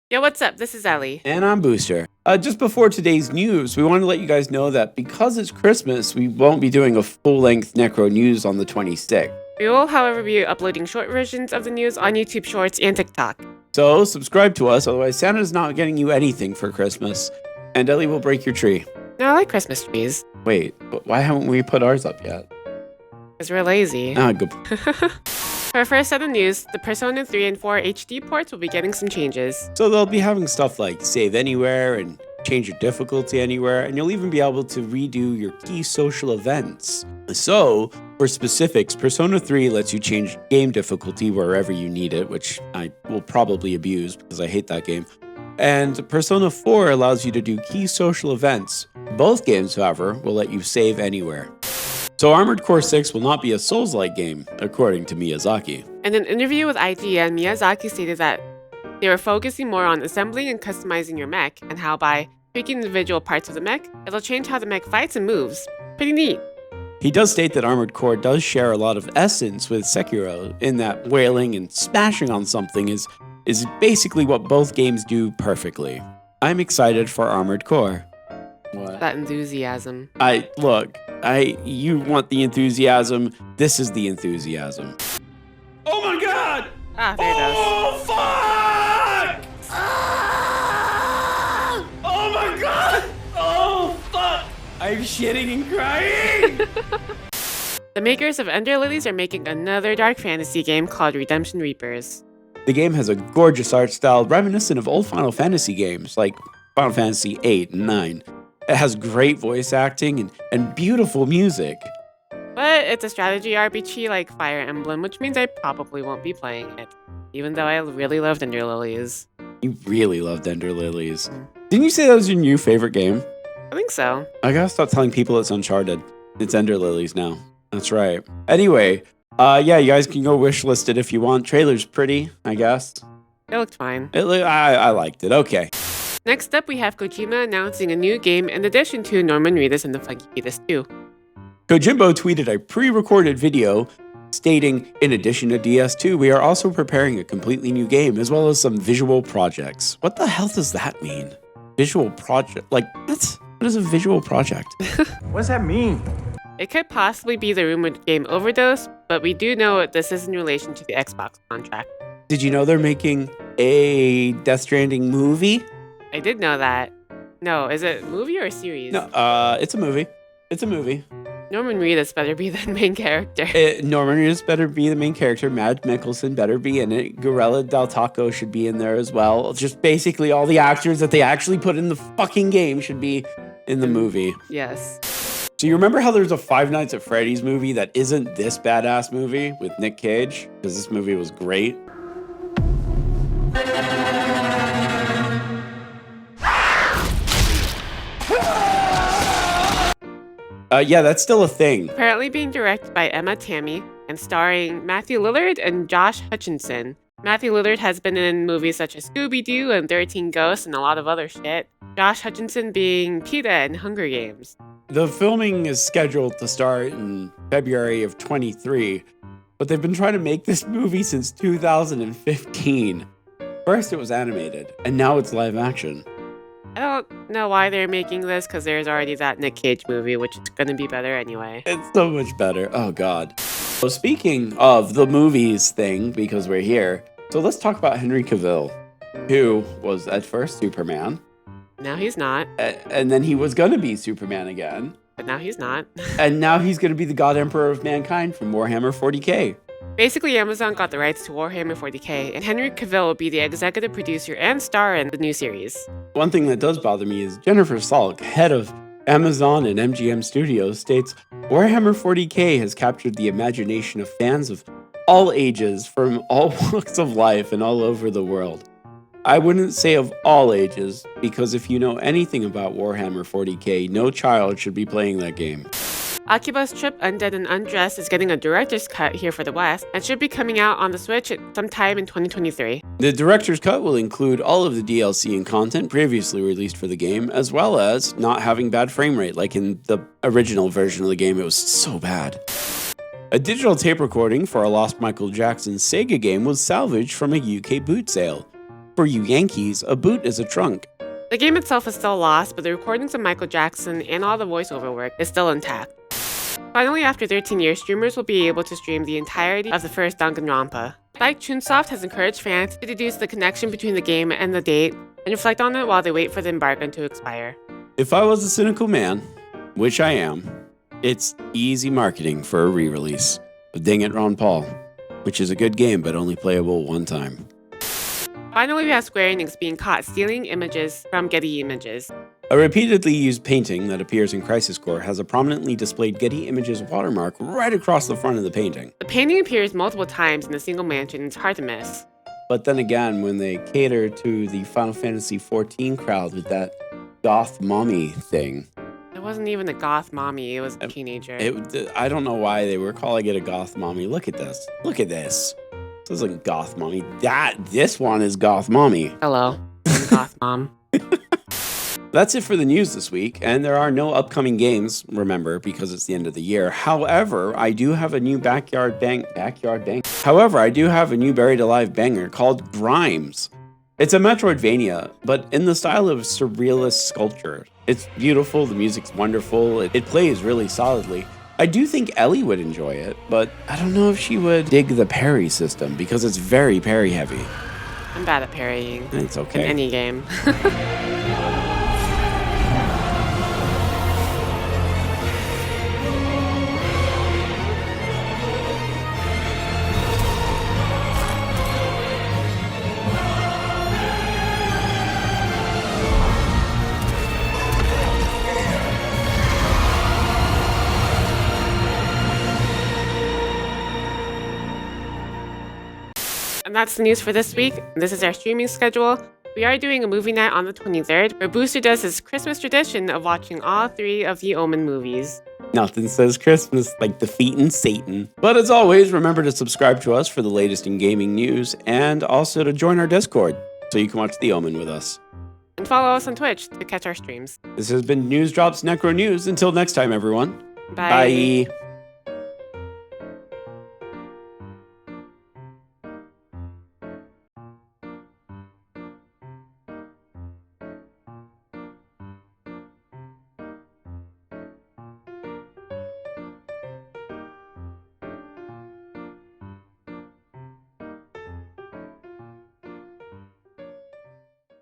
Yo, what's up? This is Ellie. And I'm Booster. Just before today's news, we want to let you guys know that because it's Christmas, we won't be doing a full-length NecroNews on the 26th. We will, however, be uploading short versions of the news on YouTube Shorts and TikTok. So subscribe to us, otherwise Santa's not getting you anything for Christmas. And Ellie will break your tree. No, I like Christmas trees. Wait, but why haven't we put ours up yet? Because we're lazy. Ah, good. For our first set of news, the Persona 3 and 4 HD ports will be getting some changes. So they'll be having stuff like save anywhere and change your difficulty anywhere, and you'll even be able to redo your key social events. So, for specifics, Persona 3 lets you change game difficulty wherever you need it, which I will probably abuse because I hate that game. And Persona 4 allows you to do key social events. Both games, however, will let you save anywhere. So Armored Core 6 will not be a Souls-like game, according to Miyazaki. In an interview with IGN, Miyazaki stated that they were focusing more on assembling and customizing your mech, and how by tweaking individual parts of the mech, it'll change how the mech fights and moves. Pretty neat. He does state that Armored Core does share a lot of essence with Sekiro, in that wailing and smashing on something is basically what both games do perfectly. I'm excited for Armored Core. What? That enthusiasm. You want the enthusiasm, this is the enthusiasm. Oh my god! Ah, there it goes. Oh, fuck! Ah! Oh my god! Oh, fuck! I'm shitting and crying! The makers of Ender Lilies are making another dark fantasy game called Redemption Reapers. The game has a gorgeous art style reminiscent of old Final Fantasy games, like Final Fantasy 8 and 9. It has great voice acting and beautiful music. But it's a strategy RPG like Fire Emblem, which means I probably won't be playing it, even though I really loved Ender Lilies. You really loved Ender Lilies. Didn't you say that was your new favorite game? I think so. I gotta stop telling people it's Uncharted. It's Ender Lilies now. That's right. Anyway, yeah, you guys can go wishlist it if you want. Trailer's pretty, I guess. It looked fine. I liked it. Okay. Next up, we have Kojima announcing a new game in addition to Norman Reedus and the Funky Fetus 2. Kojimbo tweeted a pre-recorded video stating, in addition to DS2, we are also preparing a completely new game as well as some visual projects. What the hell does that mean? Visual project? Like, what is a visual project? What does that mean? It could possibly be the rumored game Overdose, but we do know this is in relation to the Xbox contract. Did you know they're making a Death Stranding movie? I did know that. No, is it a movie or a series? No, it's a movie. It's a movie. Norman Reedus better be the main character. Norman Reedus better be the main character. Mads Mikkelsen better be in it. Gorilla Del Taco should be in there as well. Just basically all the actors that they actually put in the fucking game should be in the movie. Yes. So you remember how there's a Five Nights at Freddy's movie that isn't this badass movie with Nick Cage? Because this movie was great. Yeah, that's still a thing. Apparently being directed by Emma Tammy and starring Matthew Lillard and Josh Hutcherson. Matthew Lillard has been in movies such as Scooby-Doo and 13 Ghosts and a lot of other shit. Josh Hutcherson being PETA in Hunger Games. The filming is scheduled to start in February of 23, but they've been trying to make this movie since 2015. First it was animated, and now it's live action. I don't know why they're making this, because there's already that Nick Cage movie, which is going to be better anyway. It's so much better. Oh, God. So speaking of the movies thing, because we're here, so let's talk about Henry Cavill, who was at first Superman. Now he's not. And then he was going to be Superman again. But now he's not. And now he's going to be the God Emperor of Mankind from Warhammer 40k. Basically, Amazon got the rights to Warhammer 40k, and Henry Cavill will be the executive producer and star in the new series. One thing that does bother me is Jennifer Salk, head of Amazon and MGM Studios, states, Warhammer 40k has captured the imagination of fans of all ages from all walks of life and all over the world. I wouldn't say of all ages, because if you know anything about Warhammer 40k, no child should be playing that game. Akiba's Trip Undead An Undress is getting a director's cut here for the West and should be coming out on the Switch sometime in 2023. The director's cut will include all of the DLC and content previously released for the game, as well as not having bad frame rate like in the original version of the game. It was so bad. A digital tape recording for a lost Michael Jackson Sega game was salvaged from a UK boot sale. for you Yankees, a boot is a trunk. The game itself is still lost, but the recordings of Michael Jackson and all the voiceover work is still intact. Finally, after 13 years, streamers will be able to stream the entirety of the first Danganronpa. Spike Chunsoft has encouraged fans to deduce the connection between the game and the date, and reflect on it while they wait for the embargo to expire. If I was a cynical man, which I am, it's easy marketing for a re-release of Danganronpa, which is a good game but only playable one time. Finally, we have Square Enix being caught stealing images from Getty Images. A repeatedly used painting that appears in Crisis Core has a prominently displayed Getty Images watermark right across the front of the painting. The painting appears multiple times in a single mansion and it's hard to miss. But then again, when they cater to the Final Fantasy XIV crowd with that goth mommy thing. It wasn't even a goth mommy, it was a teenager. I don't know why they were calling it a goth mommy. Look at this. Look at this. This isn't goth mommy. This one is goth mommy. Hello, I'm goth mom. That's it for the news this week, and there are no upcoming games, remember, because it's the end of the year. However, I do have a new However, I do have a new Buried Alive banger called Grimes. It's a Metroidvania, but in the style of surrealist sculpture. It's beautiful, the music's wonderful, it plays really solidly. I do think Ellie would enjoy it, but I don't know if she would dig the parry system because it's very parry heavy. I'm bad at parrying. It's okay. In any game. And that's the news for this week. This is our streaming schedule. We are doing a movie night on the 23rd, where Booster does his Christmas tradition of watching all 3 of the Omen movies. Nothing says Christmas like defeating Satan. But as always, remember to subscribe to us for the latest in gaming news, and also to join our Discord so you can watch The Omen with us. And follow us on Twitch to catch our streams. This has been Newsdrop's NecroNews. Until next time, everyone. Bye. Bye.